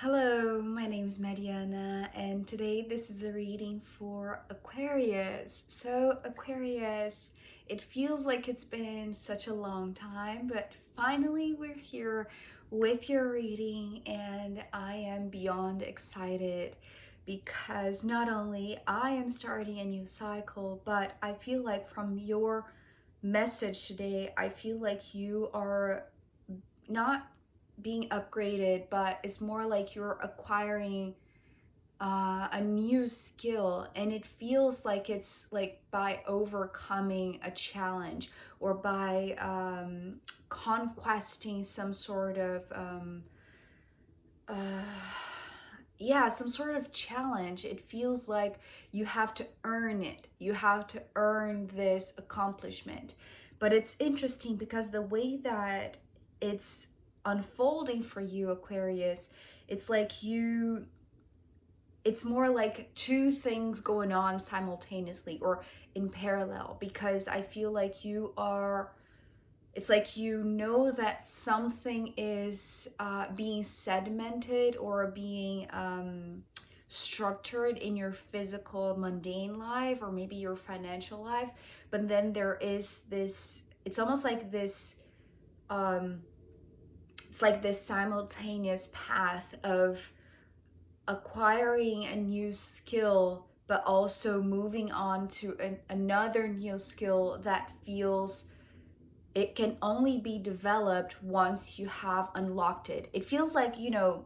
Hello, my name is Mariana, and today this is a reading for Aquarius. So, Aquarius, it feels like it's been such a long time, but finally we're here with your reading, and I am beyond excited because not only I am starting a new cycle, but I feel like from your message today, I feel like you are not being upgraded, but it's more like you're acquiring a new skill, and it feels like it's like by overcoming a challenge or by conquesting some sort of uh, yeah, some sort of challenge. It feels like you have to earn it. You have to earn this accomplishment. But it's interesting because the way that it's unfolding for you, Aquarius, it's like it's more like two things going on simultaneously or in parallel, because I feel like it's like you know that something is being sedimented or being structured in your physical mundane life or maybe your financial life, but then there is this, it's almost like this um, it's like this simultaneous path of acquiring a new skill but also moving on to another new skill that feels it can only be developed once you have unlocked it. It feels like,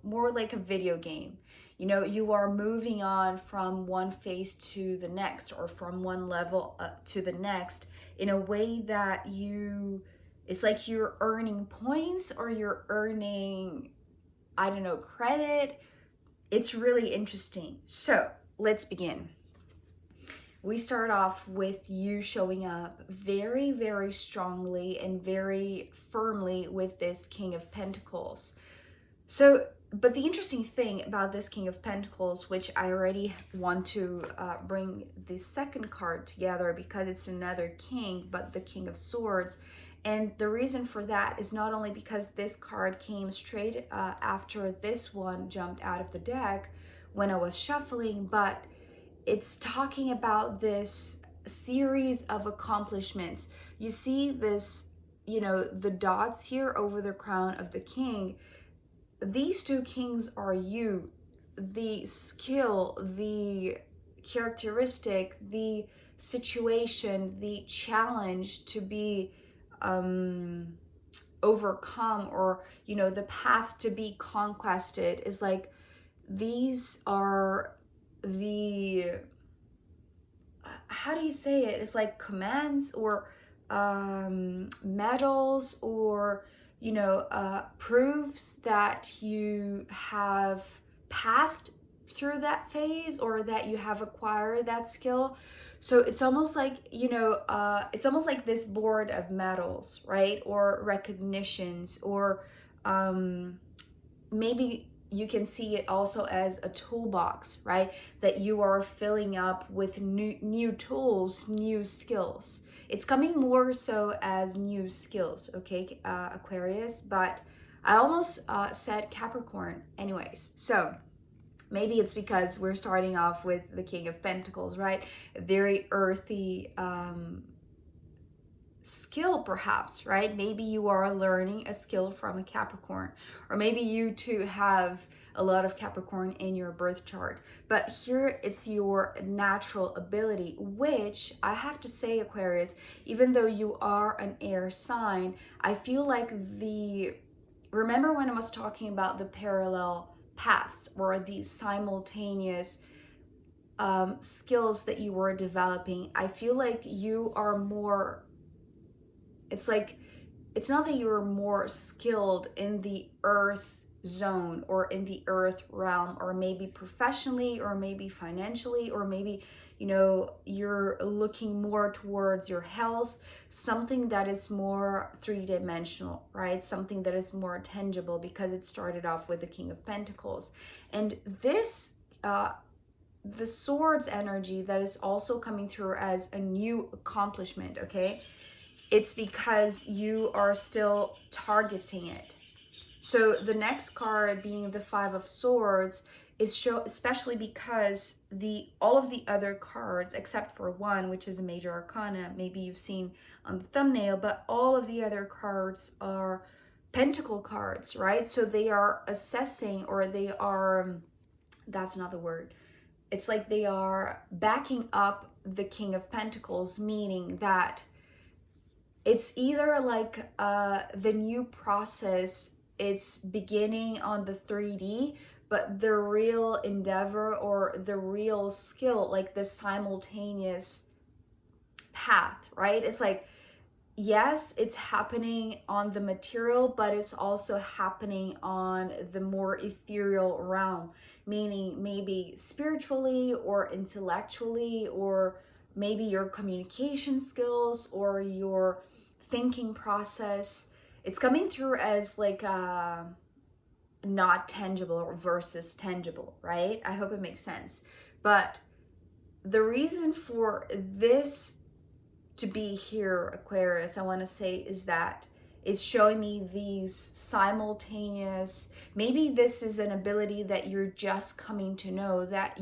more like a video game. You are moving on from one phase to the next or from one level up to the next in a way that it's like you're earning points or you're earning, I don't know, credit. It's really interesting. So let's begin. We start off with you showing up very, very strongly and very firmly with this King of Pentacles. So, but the interesting thing about this King of Pentacles, which I already want to bring the second card together because it's another king, but the King of Swords. And the reason for that is not only because this card came straight after this one jumped out of the deck when I was shuffling, but it's talking about this series of accomplishments. You see this, the dots here over the crown of the king. These two kings are you. The skill, the characteristic, the situation, the challenge to be overcome, or the path to be conquested is like these are the, how do you say it? It's like commands or medals or proofs that you have passed through that phase or that you have acquired that skill. So it's almost like it's almost like this board of medals, right? Or recognitions, or maybe you can see it also as a toolbox, right? That you are filling up with new tools, new skills. It's coming more so as new skills, okay, Aquarius, but I almost said Capricorn anyways. So maybe it's because we're starting off with the King of Pentacles, right? A very earthy skill, perhaps, right? Maybe you are learning a skill from a Capricorn, or maybe you too have a lot of Capricorn in your birth chart. But here it's your natural ability, which I have to say, Aquarius, even though you are an air sign, I feel like remember when I was talking about the parallel paths or the simultaneous skills that you were developing? I feel like you are more, it's like, it's not that you're more skilled in the earth zone or in the earth realm, or maybe professionally, or maybe financially, or maybe you're looking more towards your health, something that is more three-dimensional, right? Something that is more tangible, because it started off with the King of Pentacles. And this the swords energy that is also coming through as a new accomplishment, okay? It's because you are still targeting it. So the next card being the Five of Swords is especially because all of the other cards, except for one, which is a major arcana, maybe you've seen on the thumbnail, but all of the other cards are pentacle cards, right? So they are assessing, or they are, that's not the word. It's like they are backing up the King of Pentacles, meaning that it's either like the new process, it's beginning on the 3D, but the real endeavor or the real skill, like the simultaneous path, right? It's like, yes, it's happening on the material, but it's also happening on the more ethereal realm, meaning maybe spiritually or intellectually, or maybe your communication skills or your thinking process. It's coming through as like not tangible versus tangible, right? I hope it makes sense. But the reason for this to be here, Aquarius, I want to say, is that it's showing me these simultaneous, maybe this is an ability that you're just coming to know, that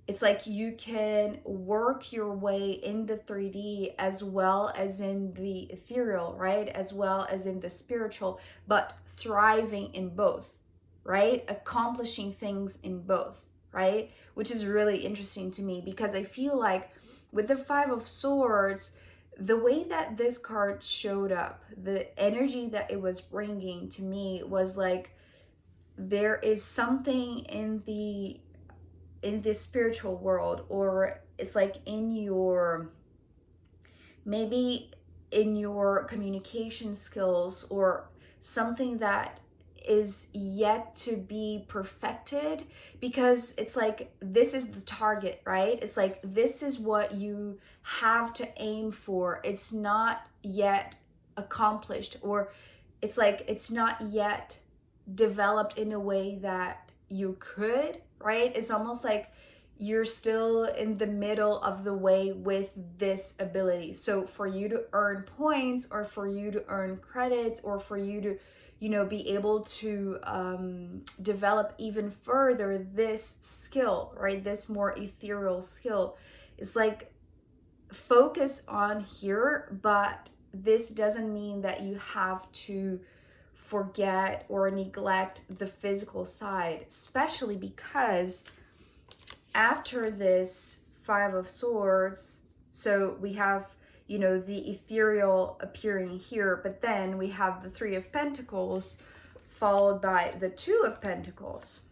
it's like you can work your way in the 3D as well as in the ethereal, right? As well as in the spiritual, but thriving in both, right? Accomplishing things in both, right? Which is really interesting to me, because I feel like with the Five of Swords, the way that this card showed up, the energy that it was bringing to me was like, there is something in this spiritual world, or it's like in your, maybe in your communication skills, or something that is yet to be perfected, because it's like this is the target, right? It's like this is what you have to aim for. It's not yet accomplished, or it's like it's not yet developed in a way that you could, right? It's almost like you're still in the middle of the way with this ability. So for you to earn points, or for you to earn credits, or for you to, you know, be able to develop even further this skill, right? This more ethereal skill, is like, focus on here, but this doesn't mean that you have to forget or neglect the physical side, especially because after this Five of Swords, so we have, you know, the ethereal appearing here, but then we have the Three of Pentacles followed by the Two of Pentacles,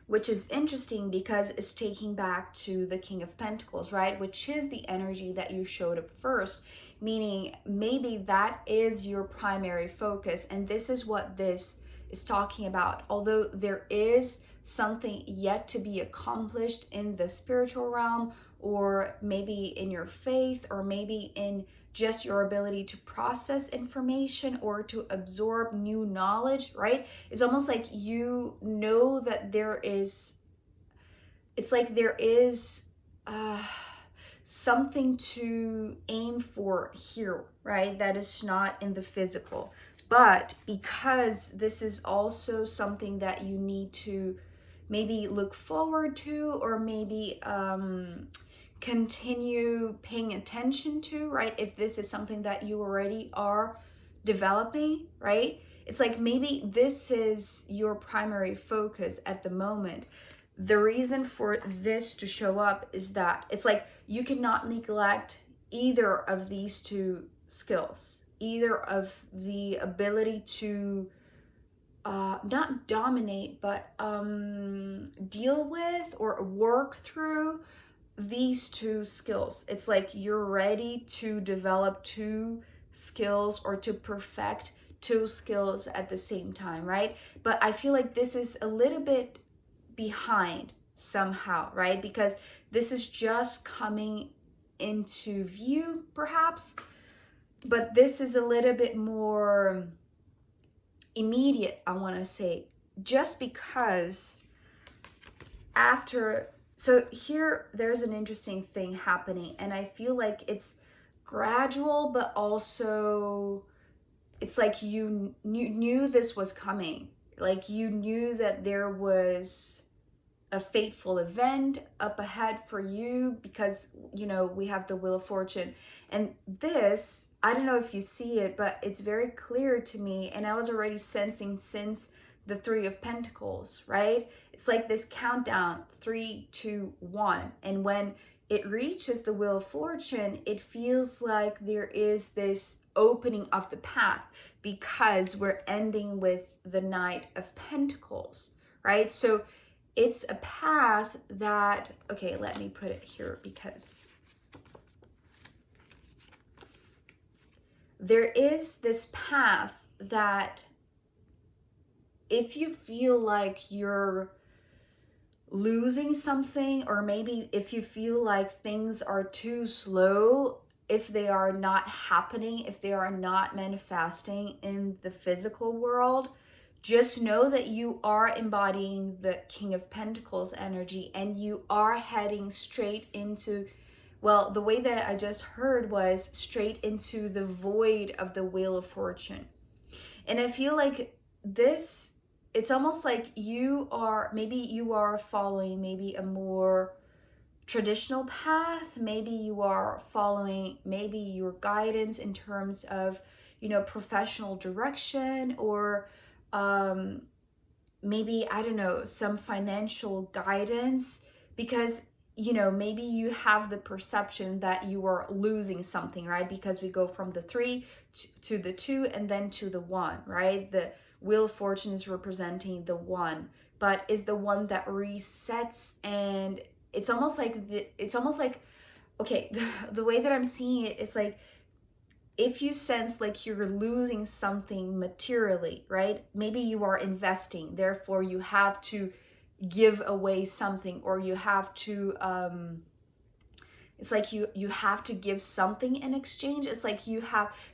which is interesting because it's taking back to the King of Pentacles, right? Which is the energy that you showed up first, meaning maybe that is your primary focus. And this is what this is talking about. Although there is something yet to be accomplished in the spiritual realm, or maybe in your faith, or maybe in just your ability to process information or to absorb new knowledge, right? It's almost like you know that there is, it's like there is something to aim for here, right? That is not in the physical. But because this is also something that you need to maybe look forward to, or maybe continue paying attention to, right? If this is something that you already are developing, right? It's like maybe this is your primary focus at the moment. The reason for this to show up is that it's like you cannot neglect either of these two skills, either of the ability to not dominate, but deal with or work through these two skills. It's like you're ready to develop two skills, or to perfect two skills at the same time, right? But I feel like this is a little bit behind somehow, right? Because this is just coming into view, perhaps, but this is a little bit more immediate, I want to say, just because after, so here there's an interesting thing happening, and I feel like it's gradual, but also it's like you knew this was coming. Like you knew that there was a fateful event up ahead for you, because you know we have the Wheel of Fortune. And this, I don't know if you see it, but it's very clear to me, and I was already sensing since the Three of Pentacles, right? It's like this countdown, 3, 2, 1. And when it reaches the Wheel of Fortune, it feels like there is this opening of the path, because we're ending with the Knight of Pentacles, right? So it's a path that, okay, let me put it here, because there is this path that if you feel like you're losing something, or maybe if you feel like things are too slow, if they are not happening, if they are not manifesting in the physical world, just know that you are embodying the King of Pentacles energy, and you are heading straight into, well, the way that I just heard was straight into the void of the Wheel of Fortune. And I feel like this, it's almost like maybe you are following maybe a more traditional path, maybe you are following maybe your guidance in terms of, you know, professional direction, or maybe, I don't know, some financial guidance, because you know maybe you have the perception that you are losing something, right? Because we go from the 3 to the 2 and then to the 1, right? The Wheel of Fortune is representing the 1, but is the one that resets. And it's almost like okay, the way that I'm seeing it is like, if you sense like you're losing something materially, right? Maybe you are investing, therefore you have to give away something, or you have to it's like you have to give something in exchange. It's like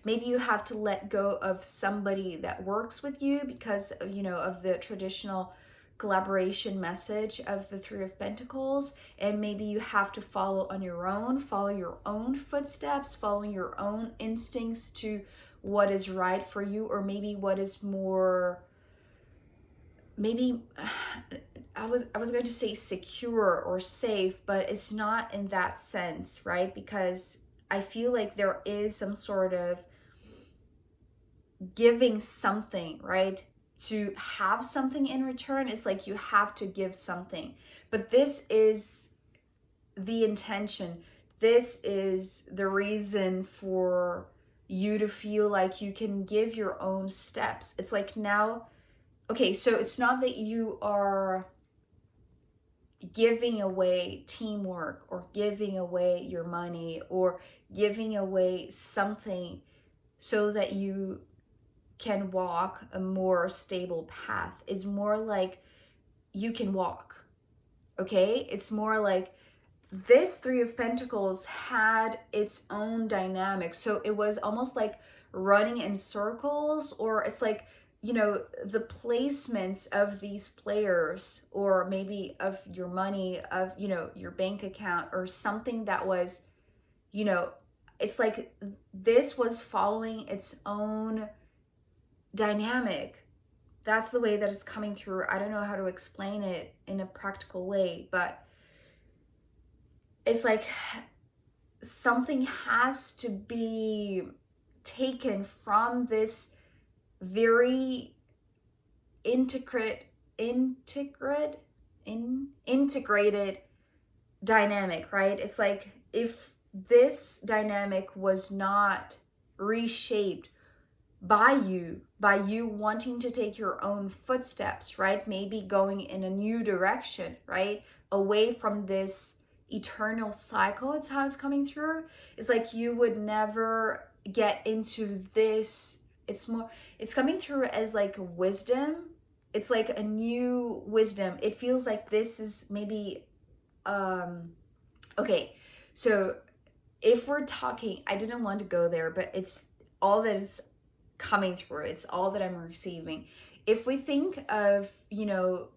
maybe you have to let go of somebody that works with you, because you know of the traditional collaboration message of the Three of Pentacles. And maybe you have to follow your own footsteps, follow your own instincts to what is right for you, or maybe what is more, maybe I was going to say secure or safe, but it's not in that sense, right? Because I feel like there is some sort of giving something, right? To have something in return, it's like you have to give something. But this is the intention. This is the reason for you to feel like you can give your own steps. It's like now, okay, so it's not that you are giving away teamwork, or giving away your money, or giving away something so that you can walk a more stable path. Is more like you can walk, okay? It's more like this Three of Pentacles had its own dynamic, so it was almost like running in circles, or it's like, you know, the placements of these players, or maybe of your money, of, you know, your bank account, or something that was, you know, it's like this was following its own dynamic. That's the way that it's coming through. I don't know how to explain it in a practical way, but it's like something has to be taken from this very integrated dynamic, right? It's like if this dynamic was not reshaped by you wanting to take your own footsteps, right? Maybe going in a new direction, right? Away from this eternal cycle, it's how it's coming through. It's like you would never get into this. It's coming through as like wisdom. It's like a new wisdom. It feels like this is maybe okay, so if we're talking, I didn't want to go there, but it's all that is coming through. It's all that I'm receiving. If we think of, you know,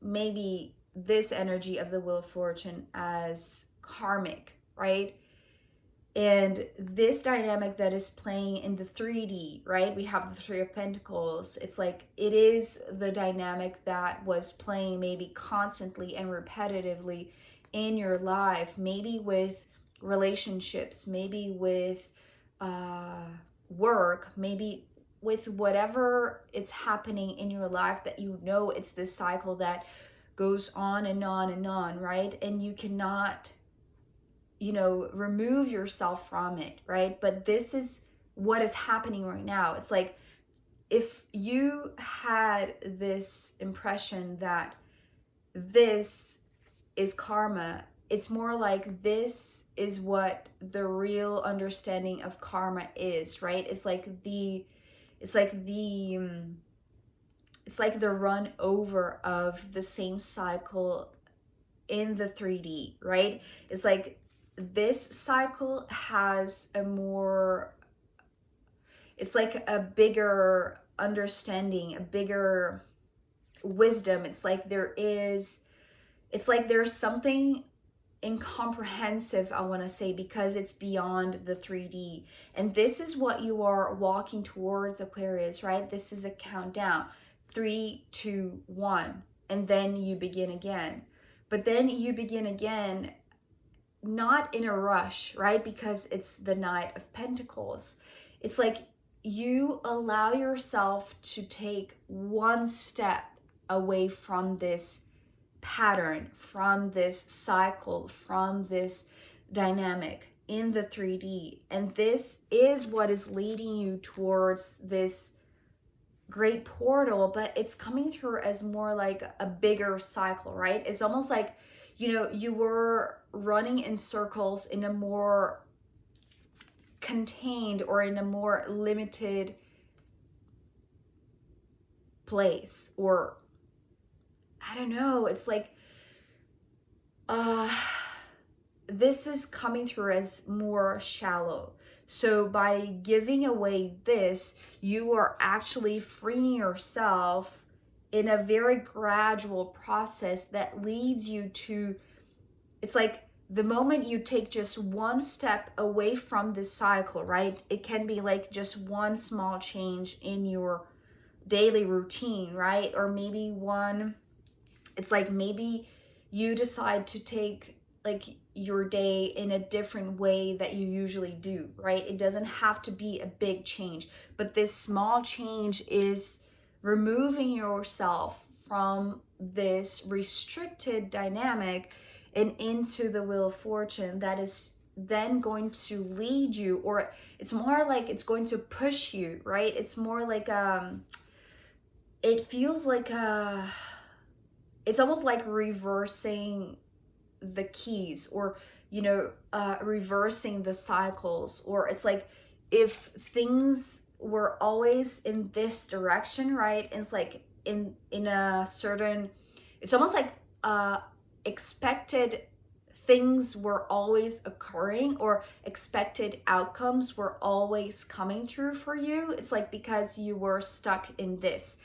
maybe this energy of the Wheel of Fortune as karmic, right? And this dynamic that is playing in the 3D, right? We have the Three of Pentacles. It's like it is the dynamic that was playing maybe constantly and repetitively in your life, maybe with relationships, maybe with work, maybe with whatever it's happening in your life, that you know it's this cycle that goes on and on and on, right? And you cannot, you know, remove yourself from it, right? But this is what is happening right now. It's like if you had this impression that this is karma, it's more like this is what the real understanding of karma is, right? It's like the it's like the run over of the same cycle in the 3D, right? It's like this cycle has a more, it's like a bigger understanding, a bigger wisdom. It's like there's something incomprehensive, I want to say, because it's beyond the 3D. And this is what you are walking towards, Aquarius, right? This is a countdown. 3, 2, 1. And then you begin again. But then you begin again, not in a rush, right? Because it's the Knight of Pentacles. It's like you allow yourself to take one step away from this pattern, from this cycle, from this dynamic in the 3D. And this is what is leading you towards this great portal, but it's coming through as more like a bigger cycle, right? It's almost like, you know, you were running in circles in a more contained or in a more limited place, or I don't know, it's like this is coming through as more shallow. So by giving away this, you are actually freeing yourself in a very gradual process that leads you to, it's like the moment you take just one step away from this cycle, right? It can be like just one small change in your daily routine, right? Or maybe one, it's like maybe you decide to take like your day in a different way that you usually do, right? It doesn't have to be a big change, but this small change is removing yourself from this restricted dynamic and into the Wheel of Fortune that is then going to lead you, or it's more like it's going to push you, right? It's more like it feels like it's almost like reversing the keys, or you know, reversing the cycles. Or it's like if things were always in this direction, right? And it's like in a certain, it's almost like expected things were always occurring, or expected outcomes were always coming through for you. It's like because you were stuck in this.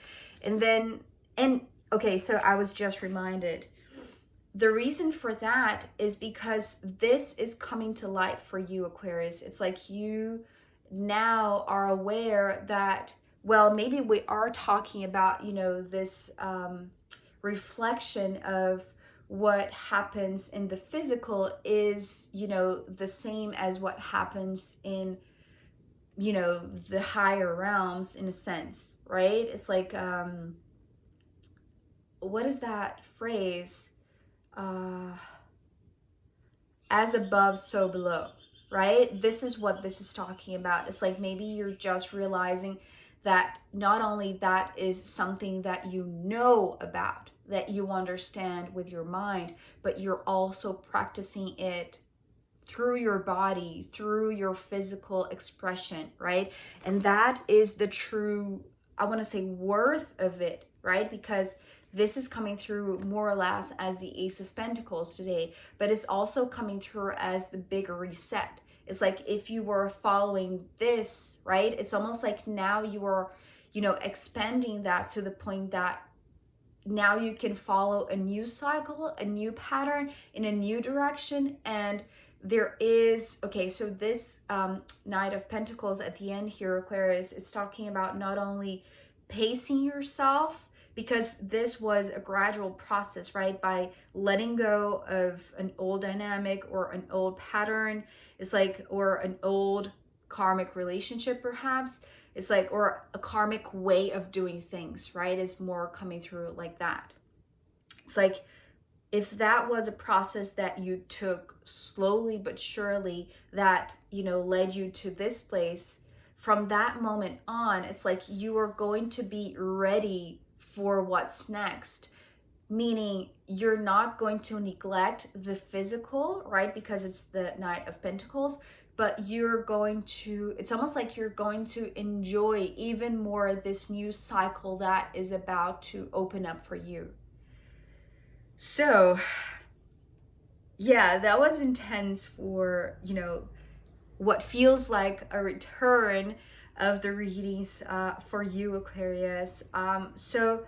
And then, and okay, so I was just reminded, the reason for that is because this is coming to light for you, Aquarius. It's like you now are aware that, well, maybe we are talking about, you know, this reflection of what happens in the physical is, you know, the same as what happens in, you know, the higher realms in a sense, right? It's like, what is that phrase? As above, so below, right? This is what this is talking about. It's like maybe you're just realizing that not only that is something that you know about, that you understand with your mind, but you're also practicing it through your body, through your physical expression, right? And that is the true, I want to say, worth of it, right? Because this is coming through more or less as the Ace of Pentacles today, but it's also coming through as the bigger reset. It's like if you were following this, right? It's almost like now you are, you know, expanding that to the point that now you can follow a new cycle, a new pattern in a new direction, and there is, okay, so this Knight of Pentacles at the end here, Aquarius, is talking about not only pacing yourself, because this was a gradual process, right? By letting go of an old dynamic or an old pattern, it's like, or an old karmic relationship perhaps, it's like, or a karmic way of doing things, right? Is more coming through like that. It's like, if that was a process that you took slowly but surely, that, you know, led you to this place, from that moment on, it's like you are going to be ready for what's next. Meaning you're not going to neglect the physical, right? Because it's the Knight of Pentacles, but you're going to, it's almost like you're going to enjoy even more this new cycle that is about to open up for you. So yeah, that was intense for, you know, what feels like a return of the readings for you, Aquarius. So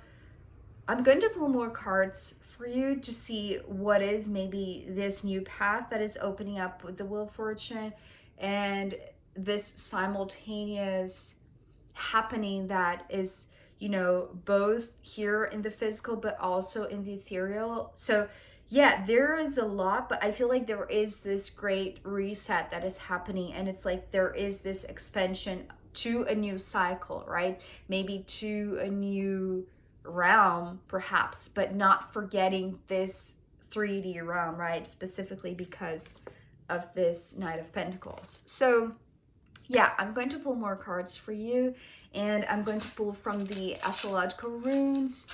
I'm going to pull more cards for you to see what is maybe this new path that is opening up with the Wheel of Fortune, and this simultaneous happening that is, you know, both here in the physical but also in the ethereal. So yeah, there is a lot, but I feel like there is this great reset that is happening, and it's like there is this expansion to a new cycle, right? Maybe to a new realm perhaps, but not forgetting this 3D realm, right? Specifically because of this Knight of Pentacles. So yeah, I'm going to pull more cards for you, and I'm going to pull from the astrological runes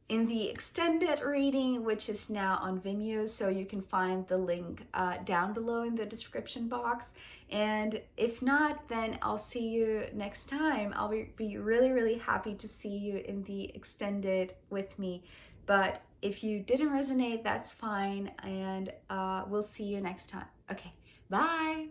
in the extended reading, which is now on Vimeo, so you can find the link down below in the description box. And if not, then I'll see you next time. I'll be really, really happy to see you in the extended with me. But if you didn't resonate, that's fine, and we'll see you next time. Okay, bye!